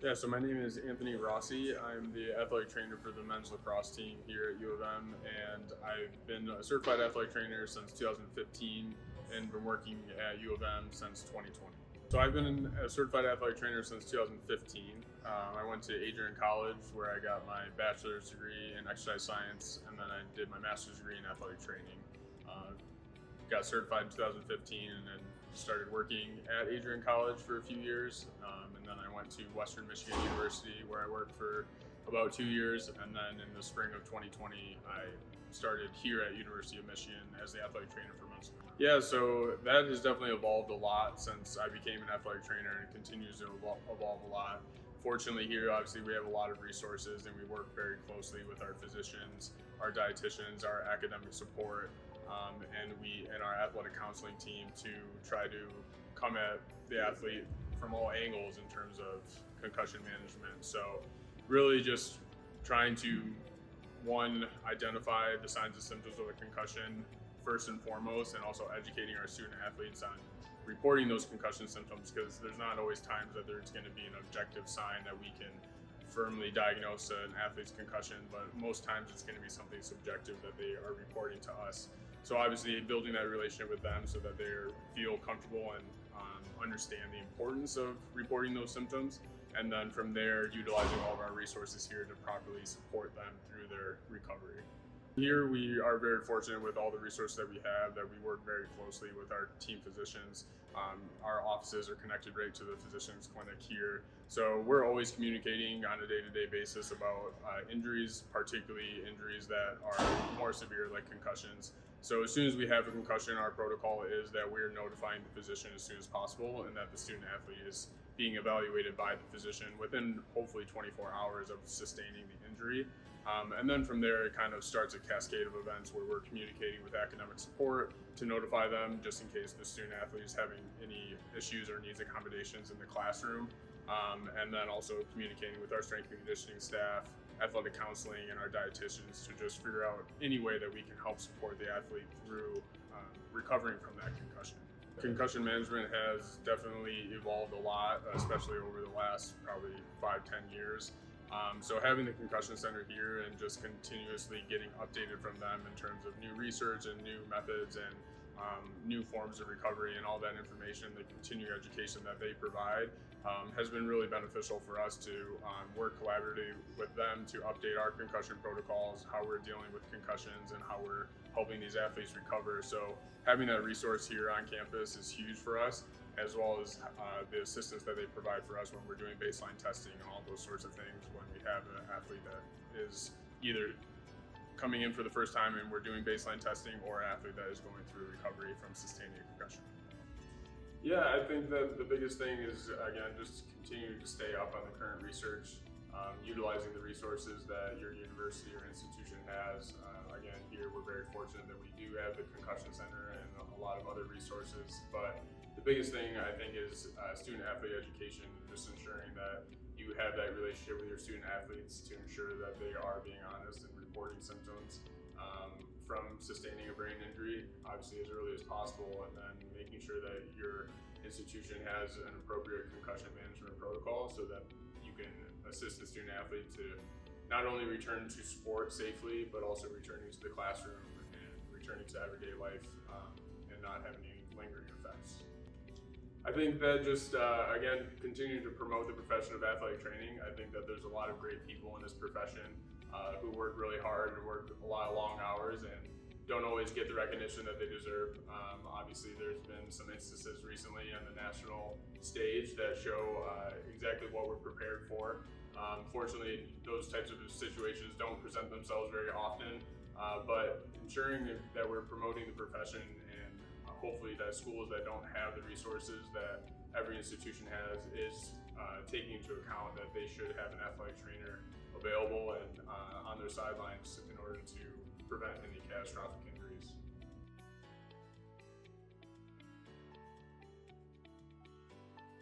Yeah, so my name is Anthony Rossi. I'm the athletic trainer for the men's lacrosse team here at U of M, and I've been a certified athletic trainer since 2015 and been working at U of M since 2020. So I've been a certified athletic trainer since 2015. I went to Adrian College where I got my bachelor's degree in exercise science, and then I did my master's degree in athletic training. Got certified in 2015 and then started working at Adrian College for a few years. And then I went to Western Michigan University where I worked for about 2 years. And then in the spring of 2020, I started here at University of Michigan as the athletic trainer for men's. Yeah, so that has definitely evolved a lot since I became an athletic trainer and continues to evolve a lot. Fortunately here, obviously, we have a lot of resources and we work very closely with our physicians, our dietitians, our academic support, and our athletic counseling team to try to come at the athlete from all angles in terms of concussion management. So really just trying to, one, identify the signs and symptoms of a concussion first and foremost, and also educating our student athletes on reporting those concussion symptoms, because there's not always times that there's going to be an objective sign that we can firmly diagnose an athlete's concussion, but most times it's going to be something subjective that they are reporting to us. So obviously building that relationship with them so that they feel comfortable and understand the importance of reporting those symptoms, and then from there utilizing all of our resources here to properly support them through their recovery. Here we are very fortunate with all the resources that we have, that we work very closely with our team physicians. Our offices are connected right to the physician's clinic here. So we're always communicating on a day-to-day basis about injuries, particularly injuries that are more severe like concussions. So as soon as we have a concussion, our protocol is that we're notifying the physician as soon as possible, and that the student athlete is being evaluated by the physician within hopefully 24 hours of sustaining the injury. And then from there, it kind of starts a cascade of events where we're communicating with academic support to notify them just in case the student athlete is having any issues or needs accommodations in the classroom. And then also communicating with our strength and conditioning staff, athletic counseling, and our dietitians to just figure out any way that we can help support the athlete through recovering from that concussion. Concussion management has definitely evolved a lot, especially over the last probably 5-10 years. So having the Concussion Center here and just continuously getting updated from them in terms of new research and new methods and new forms of recovery and all that information, the continuing education that they provide has been really beneficial for us to work collaboratively with them to update our concussion protocols, how we're dealing with concussions, and how we're helping these athletes recover. So having that resource here on campus is huge for us, as well as the assistance that they provide for us when we're doing baseline testing and all those sorts of things when we have an athlete that is either coming in for the first time and we're doing baseline testing, or an athlete that is going through recovery from sustaining a concussion. Yeah, I think that the biggest thing is, again, just continuing to stay up on the current research, utilizing the resources that your university or institution has. Again, here we're very fortunate that we do have the Concussion Center and a lot of other resources, but the biggest thing I think is student athlete education, just ensuring that you have that relationship with your student athletes to ensure that they are being honest and reporting symptoms from sustaining a brain injury, obviously as early as possible, and then making sure that your institution has an appropriate concussion management protocol so that you can assist the student athlete to not only return to sport safely, but also returning to the classroom and returning to everyday life and not having any lingering effects. I think that just, again, continuing to promote the profession of athletic training. I think that there's a lot of great people in this profession who work really hard and work a lot of long hours and don't always get the recognition that they deserve. Obviously, there's been some instances recently on the national stage that show exactly what we're prepared for. Fortunately, those types of situations don't present themselves very often, but ensuring that we're promoting the profession, and hopefully that schools that don't have the resources that every institution has is taking into account that they should have an athletic trainer available and on their sidelines in order to prevent any catastrophic injuries.